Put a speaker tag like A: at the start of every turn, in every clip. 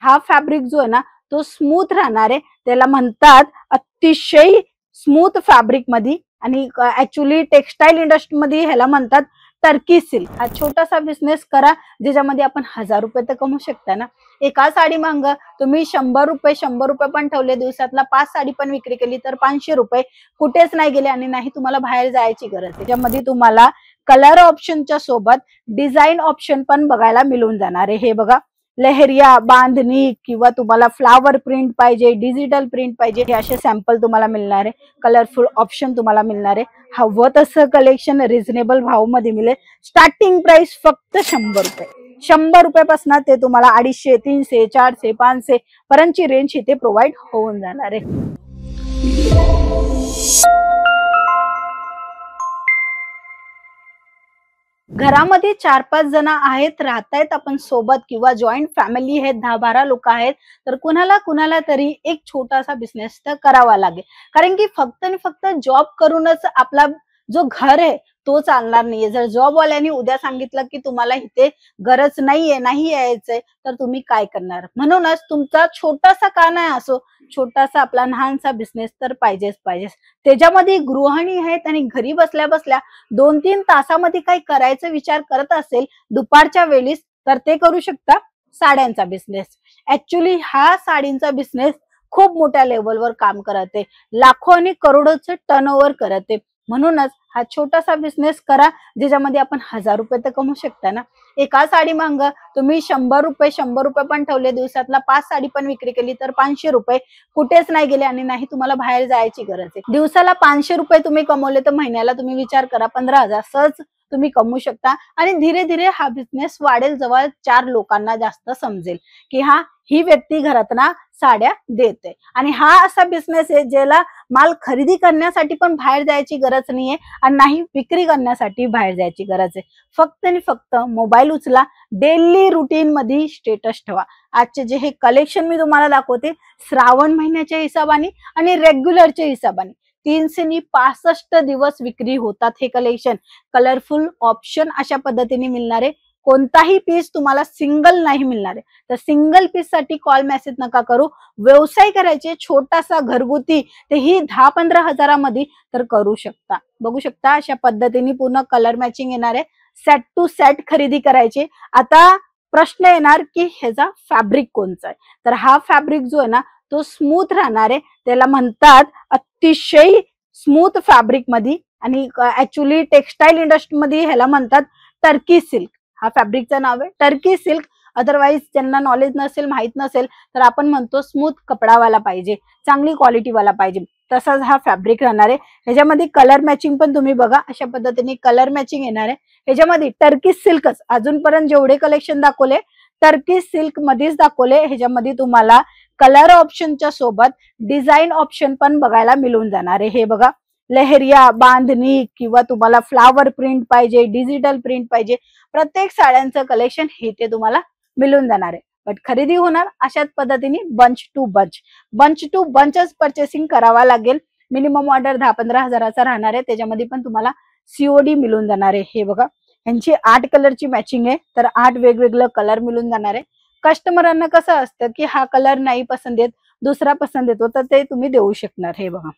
A: हा फॅब्रिक जो आहे ना तो स्मूथ राहणार आहे, त्याला म्हणतात अतिशय स्मूथ फॅब्रिक मध्ये, आणि ऍक्च्युली टेक्सटाईल इंडस्ट्री मध्ये ह्याला म्हणतात टर्की सिल्क. हा छोटासा बिझनेस करा ज्याच्यामध्ये आपण 1000 रुपये तर कमवू शकता ना. एका साडी मांग तुम्ही 100 रुपये पण ठेवले, दिवसातला 5 साडी पण विक्री केली तर 500 रुपये कुठेच नाही गेले आणि नाही तुम्हाला बाहेर जायची गरज. त्याच्यामध्ये तुम्हाला कलर ऑप्शनच्या सोबत डिझाईन ऑप्शन पण बघायला मिळून जाणार आहे. हे बघा, लहरिया, बांधणी किंवा तुम्हाला फ्लावर प्रिंट पाहिजे, डिजिटल प्रिंट पाहिजे, हे असे सॅम्पल तुम्हाला मिळणार आहे. कलरफुल ऑप्शन तुम्हाला मिळणार आहे. हवं तसं कलेक्शन रिझनेबल भाव मध्ये मिळेल. स्टार्टिंग प्राइस फक्त 100 रुपये. 100 रुपयापासून ते तुम्हाला 250, 300, 400, 500 पर्यंतची रेंज इथे प्रोव्हाइड होऊन जाणार आहे. घरामध्ये 4-5 जण आहेत, राहतायत आपण सोबत, किंवा जॉईंट फॅमिली आहे, 10-12 लोक आहेत, तर कुणाला तरी एक छोटासा बिझनेस तर करावा लागेल. कारण की फक्त आणि फक्त जॉब करूनच आपला जो घर आहे तो चालणार नाहीये. जर जॉबवाल्यांनी उद्या सांगितलं की तुम्हाला इथे गरज नाहीये, नाही यायचंय, तर तुम्ही काय करणार? म्हणूनच तुमचा छोटासा का नाही असो, छोटासा आपला लहानसा बिझनेस तर पाहिजेच. त्याच्यामध्ये गृहिणी आहेत आणि घरी बसल्या बसल्या 2-3 तासामध्ये काही करायचा विचार करत असेल दुपारच्या वेळीस, तर ते करू शकता साड्यांचा बिझनेस. ऍक्च्युली हा साडींचा बिझनेस खूप मोठ्या लेवलवर काम करते, लाखो आणि करोडोचं टर्नओव्हर करते. म्हणूनच हा छोटासा बिझनेस करा ज्याच्यामध्ये आपण 1000 रुपये तर कमवू शकता ना. एका साडी मांग तुम्ही 100 रुपये पण ठेवले, दिवसातला 5 साडी पण विक्री केली तर 500 रुपये कुठेच नाही गेले आणि नाही तुम्हाला बाहेर जायची गरज आहे. दिवसाला 500 रुपये तुम्ही कमवले तर महिन्याला तुम्ही विचार करा 15,000 सहज तुम्ही कमवू शकता. आणि धीरे धीरे हा बिझनेस वाढेल, जवळ 4 लोकांना जास्त समजेल की ही व्यक्ती घरातना साड्या देते. आणि हा असा बिझनेस आहे ज्याला माल खरेदी करण्यासाठी पण बाहेर जायची गरज नाहीये आणि नाही विक्री करण्यासाठी बाहेर जायची गरज आहे. फक्त आणि फक्त मोबाईल उचला, डेली रुटीन मध्ये स्टेटस ठेवा. आजचे जे हे कलेक्शन मी तुम्हाला दाखवते श्रावण महिन्याच्या हिशोबाने आणि रेग्युलरच्या हिशोबाने 365 दिवस विक्री होतात हे कलेक्शन. कलरफुल ऑप्शन अशा पद्धतीने मिळणार आहे. कोणताही पीस तुम्हाला सिंगल नाही मिळणार आहे. तर सिंगल पीस साठी कॉल मेसेज नका करू. व्यवसाय करायचे छोटासा घरगुती, तेही 10-15 हजारामध्ये तर करू शकता. बघू शकता अशा पद्धतीने पूर्ण कलर मॅचिंग येणार आहे. सेट टू सेट खरेदी करायचे. आता प्रश्न येणार की ह्याचा फॅब्रिक कोणचा आहे, तर हा फॅब्रिक जो आहे ना तो स्मूथ राहणार आहे, त्याला म्हणतात अतिशय स्मूथ फॅब्रिक मध्ये, आणि ऍक्च्युली टेक्सटाईल इंडस्ट्री मध्ये ह्याला म्हणतात टर्की सिल्क. हा फॅब्रिकचं नाव आहे टर्की सिल्क. अदरवाईज ज्यांना नॉलेज नसेल, माहित नसेल, तर आपण म्हणतो स्मूथ कपडावाला पाहिजे, चांगली क्वालिटीवाला पाहिजे, तसाच हा फॅब्रिक राहणार आहे. ह्याच्यामध्ये कलर मॅचिंग पण तुम्ही बघा अशा पद्धतीने कलर मॅचिंग येणार आहे. ह्याच्यामध्ये टर्की सिल्कच अजूनपर्यंत जेवढे कलेक्शन दाखवले टर्की सिल्क मध्येच दाखवले. ह्याच्यामध्ये तुम्हाला कलर ऑप्शनच्या सोबत डिझाईन ऑप्शन पण बघायला मिळून जाणार आहे. हे बघा, लहरिया, बांधणी किंवा तुम्हाला फ्लावर प्रिंट पाहिजे, डिजिटल प्रिंट पाहिजे, प्रत्येक साड्यांचं कलेक्शन हे ते तुम्हाला मिळून जाणार आहे. बट खरेदी होणार अशाच पद्धतीने बंच टू बंचच परचेसिंग करावा लागेल. मिनिमम ऑर्डर 10-15 हजाराचा राहणार आहे. त्याच्यामध्ये पण तुम्हाला सीओडी मिळून जाणार आहे. हे बघा, यांची 8 कलरची मॅचिंग आहे, तर 8 वेगवेगळे कलर मिळून जाणार आहे. कस्टमरांना कसं असतं की हा कलर नाही पसंत येत, दुसरा पसंत येतो, तर ते तुम्ही देऊ शकणार. हे बघा,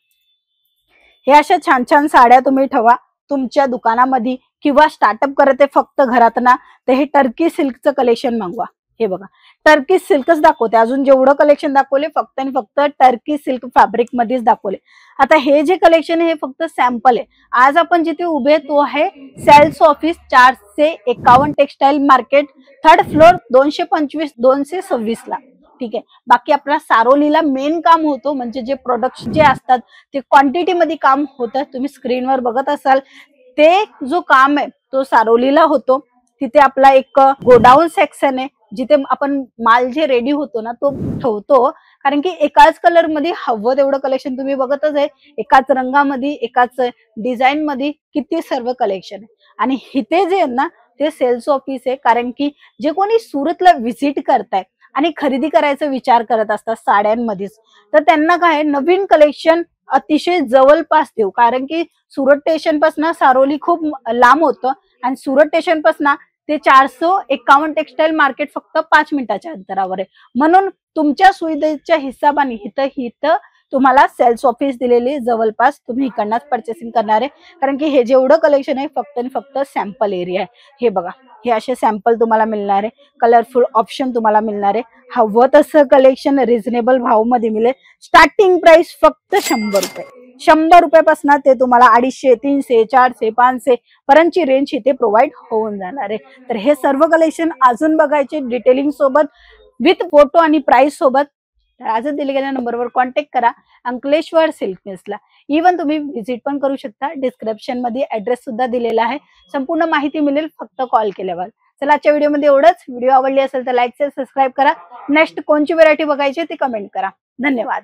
A: हे अशा छान छान साड्या तुम्ही ठेवा तुमच्या दुकानामध्ये, किंवा स्टार्टअप करते फक्त घरात ना, तर हे टर्की सिल्कचं कलेक्शन मागवा. हे बघा, टर्की सिल्कच दाखवते. अजून जेवढं कलेक्शन दाखवले फक्त आणि फक्त टर्की सिल्क फॅब्रिक मध्येच दाखवले. आता हे जे कलेक्शन आहे हे फक्त सॅम्पल आहे. आज आपण जिथे उभे तो आहे sales office 451 textile market, 3rd floor, 225-226 ला. ठीक आहे. बाकी आपला सारोलीला मेन काम होतो, म्हणजे जे प्रोडक्ट जे असतात ते क्वांटिटी मध्ये काम होतं. तुम्ही स्क्रीनवर बघत असाल ते जो काम आहे तो सारोलीला होतो. तिथे आपला एक गोडाऊन सेक्शन आहे जिथे आपण माल जे रेडी होतो ना तो ठेवतो. कारण की एकाच कलर मध्ये हवं तेवढं कलेक्शन तुम्ही बघतच आहे, एकाच रंगामध्ये, एकाच डिझाईन मध्ये किती सर्व कलेक्शन आहे. आणि इथे जे आहे ना ते सेल्स ऑफिस आहे. कारण की जे कोणी सुरतला व्हिजिट करताय आणि खरेदी करायचा विचार करत असतात साड्यांमध्येच, तर त्यांना काय नवीन कलेक्शन अतिशय जवळपास देऊ. कारण की सुरत स्टेशन पासून सारोली खूप लांब होतं आणि सुरत स्टेशन पासून ते 451 टेक्सटाईल मार्केट फक्त 5 मिनिटाच्या अंतरावर आहे. म्हणून तुमच्या सुविधेच्या हिशोबाने इथं तुम्हाला सेल्स ऑफिस दिलेली जवळपास तुम्ही इकडनंच पर्चेसिंग करणार आहे. कारण की हे जेवढं कलेक्शन आहे फक्त आणि फक्त सॅम्पल एरिया आहे. हे बघा, हे असे सॅम्पल तुम्हाला मिळणार आहे. कलरफुल ऑप्शन तुम्हाला मिळणार आहे. हवं तसं कलेक्शन रिझनेबल भावमध्ये मिळेल. स्टार्टिंग प्राइस फक्त 100 रुपये. 100 रुपयापासून ते तुम्हाला 250, 300, 400, 500 पर्यंतची रेंज इथे प्रोव्हाइड होऊन जाणार आहे. तर हे सर्व कलेक्शन अजून बघायचे डिटेलिंग सोबत विथ फोटो आणि प्राइस सोबत, तर आजच दिले गेल्या नंबरवर कॉन्टॅक्ट करा. अंकलेश्वर सिल्क मिल्सला. इव्हन तुम्ही व्हिजिट पण करू शकता. डिस्क्रिप्शन मध्ये ऍड्रेस सुद्धा दिलेला आहे. संपूर्ण माहिती मिळेल फक्त कॉल केल्यावर. चला, आजच्या व्हिडिओमध्ये एवढंच. व्हिडिओ आवडली असेल तर लाईक, शेअर, सबस्क्राईब करा. नेक्स्ट कोणची व्हरायटी बघायची ते कमेंट करा. धन्यवाद.